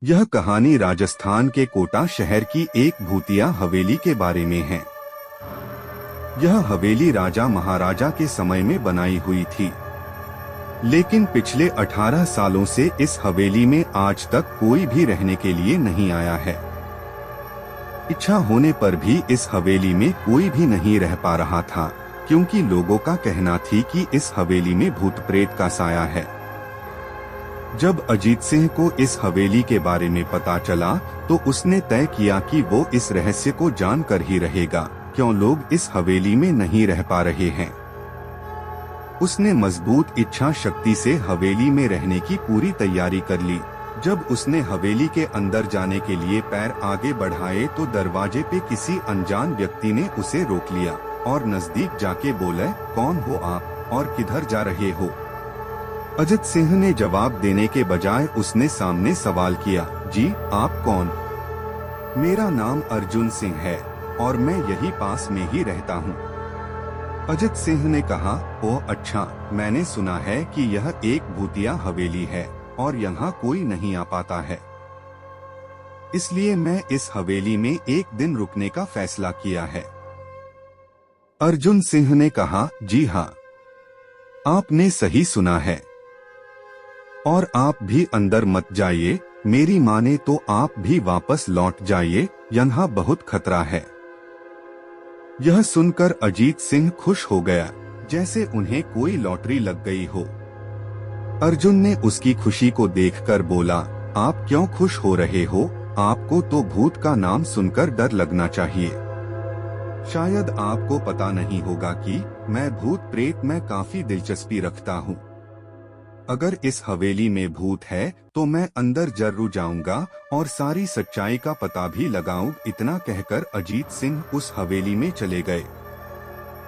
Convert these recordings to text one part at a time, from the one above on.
यह कहानी राजस्थान के कोटा शहर की एक भूतिया हवेली के बारे में है। यह हवेली राजा महाराजा के समय में बनाई हुई थी, लेकिन पिछले 18 सालों से इस हवेली में आज तक कोई भी रहने के लिए नहीं आया है। इच्छा होने पर भी इस हवेली में कोई भी नहीं रह पा रहा था, क्योंकि लोगों का कहना थी कि इस हवेली में भूत प्रेत का साया है। जब अजीत सिंह को इस हवेली के बारे में पता चला तो उसने तय किया कि वो इस रहस्य को जानकर ही रहेगा, क्यों लोग इस हवेली में नहीं रह पा रहे हैं। उसने मजबूत इच्छा शक्ति से हवेली में रहने की पूरी तैयारी कर ली। जब उसने हवेली के अंदर जाने के लिए पैर आगे बढ़ाए तो दरवाजे पे किसी अनजान व्यक्ति ने उसे रोक लिया और नजदीक जाके बोले, कौन हो आप और किधर जा रहे हो? अजित सिंह ने जवाब देने के बजाय उसने सामने सवाल किया, जी आप कौन? मेरा नाम अर्जुन सिंह है और मैं यही पास में ही रहता हूँ। अजित सिंह ने कहा, ओह अच्छा, मैंने सुना है कि यह एक भूतिया हवेली है और यहाँ कोई नहीं आ पाता है, इसलिए मैं इस हवेली में एक दिन रुकने का फैसला किया है। अर्जुन सिंह ने कहा, जी हाँ, आपने सही सुना है, और आप भी अंदर मत जाइए, मेरी माने तो आप भी वापस लौट जाइए, यहाँ बहुत खतरा है। यह सुनकर अजीत सिंह खुश हो गया, जैसे उन्हें कोई लॉटरी लग गई हो। अर्जुन ने उसकी खुशी को देखकर बोला, आप क्यों खुश हो रहे हो? आपको तो भूत का नाम सुनकर डर लगना चाहिए। शायद आपको पता नहीं होगा कि मैं भूत प्रेत में काफी दिलचस्पी रखता हूँ। अगर इस हवेली में भूत है तो मैं अंदर जरूर जाऊंगा और सारी सच्चाई का पता भी लगाऊं। इतना कहकर अजीत सिंह उस हवेली में चले गए।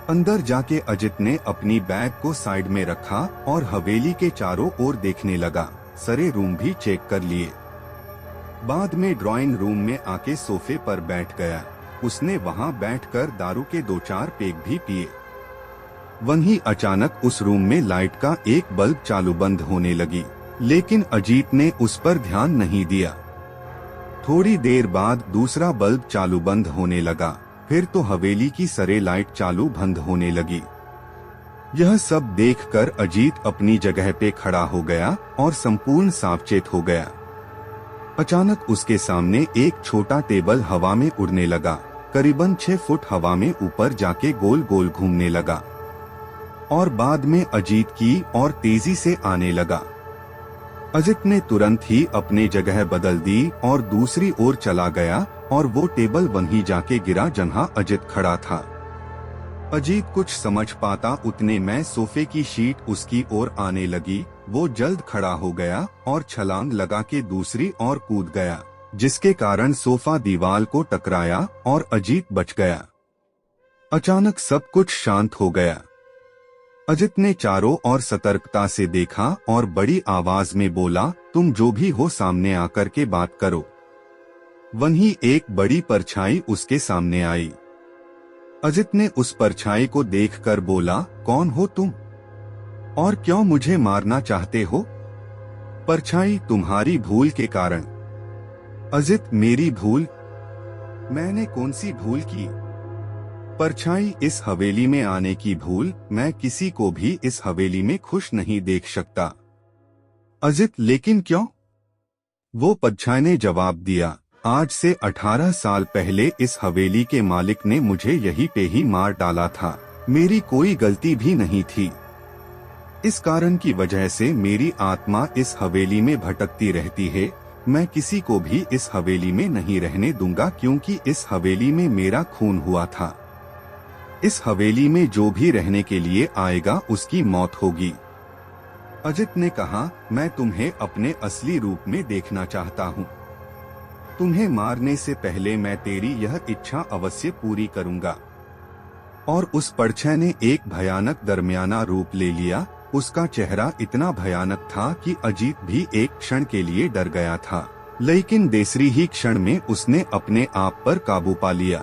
अंदर जाके अजित ने अपनी बैग को साइड में रखा और हवेली के चारों ओर देखने लगा। सारे रूम भी चेक कर लिए। बाद में ड्राइंग रूम में आके सोफे पर बैठ गया। उसने वहां बैठकर दारू के 2-4 पेग भी पिए। वहीं अचानक उस रूम में लाइट का एक बल्ब चालू बंद होने लगी, लेकिन अजीत ने उस पर ध्यान नहीं दिया। थोड़ी देर बाद दूसरा बल्ब चालू बंद होने लगा, फिर तो हवेली की सारे लाइट चालू बंद होने लगी। यह सब देखकर अजीत अपनी जगह पे खड़ा हो गया और संपूर्ण सावचेत हो गया। अचानक उसके सामने एक छोटा टेबल हवा में उड़ने लगा, करीबन 6 फुट हवा में ऊपर जाके गोल गोल घूमने लगा और बाद में अजीत की और तेजी से आने लगा। अजित ने तुरंत ही अपने जगह बदल दी और दूसरी ओर चला गया और वो टेबल वहीं जाके गिरा जहां अजित खड़ा था। अजीत कुछ समझ पाता उतने में सोफे की शीट उसकी ओर आने लगी। वो जल्द खड़ा हो गया और छलांग लगा के दूसरी ओर कूद गया, जिसके कारण सोफा दीवार को टकराया और अजीत बच गया। अचानक सब कुछ शांत हो गया। अजित ने चारों ओर सतर्कता से देखा और बड़ी आवाज में बोला, तुम जो भी हो सामने आकर के बात करो। वहीं एक बड़ी परछाई उसके सामने आई। अजित ने उस परछाई को देखकर बोला, कौन हो तुम और क्यों मुझे मारना चाहते हो? परछाई, तुम्हारी भूल के कारण। अजित, मेरी भूल? मैंने कौन सी भूल की? परछाई, इस हवेली में आने की भूल। मैं किसी को भी इस हवेली में खुश नहीं देख सकता। अजित, लेकिन क्यों? वो परछाई ने जवाब दिया, आज से 18 साल पहले इस हवेली के मालिक ने मुझे यहीं पे ही मार डाला था। मेरी कोई गलती भी नहीं थी। इस कारण की वजह से मेरी आत्मा इस हवेली में भटकती रहती है। मैं किसी को भी इस हवेली में नहीं रहने दूंगा, क्योंकि इस हवेली में मेरा खून हुआ था। इस हवेली में जो भी रहने के लिए आएगा उसकी मौत होगी। अजित ने कहा, मैं तुम्हें अपने असली रूप में देखना चाहता हूँ। तुम्हें मारने से पहले मैं तेरी यह इच्छा अवश्य पूरी करूँगा। और उस परछाई ने एक भयानक दरमियाना रूप ले लिया। उसका चेहरा इतना भयानक था कि अजीत भी एक क्षण के लिए डर गया था, लेकिन दूसरी ही क्षण में उसने अपने आप पर काबू पा लिया।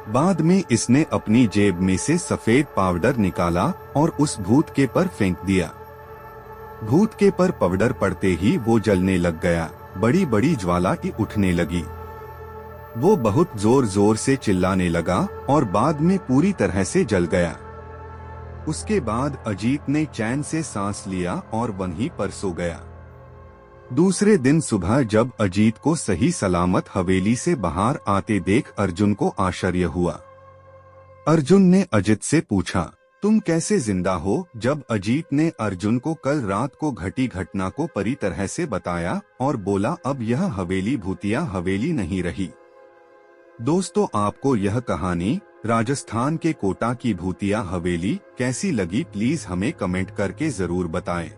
बाद में इसने अपनी जेब में से सफेद पाउडर निकाला और उस भूत के पर फेंक दिया। भूत के पर पाउडर पड़ते ही वो जलने लग गया बड़ी बड़ी ज्वाला की उठने लगी। वो बहुत जोर जोर से चिल्लाने लगा और बाद में पूरी तरह से जल गया। उसके बाद अजीत ने चैन से सांस लिया और वहीं पर सो गया। दूसरे दिन सुबह जब अजीत को सही सलामत हवेली से बाहर आते देख अर्जुन को आश्चर्य हुआ। अर्जुन ने अजित से पूछा, तुम कैसे जिंदा हो? जब अजीत ने अर्जुन को कल रात को घटी घटना को पूरी तरह से बताया और बोला, अब यह हवेली भूतिया हवेली नहीं रही। दोस्तों, आपको यह कहानी राजस्थान के कोटा की भूतिया हवेली कैसी लगी? प्लीज हमें कमेंट करके जरूर बताएं।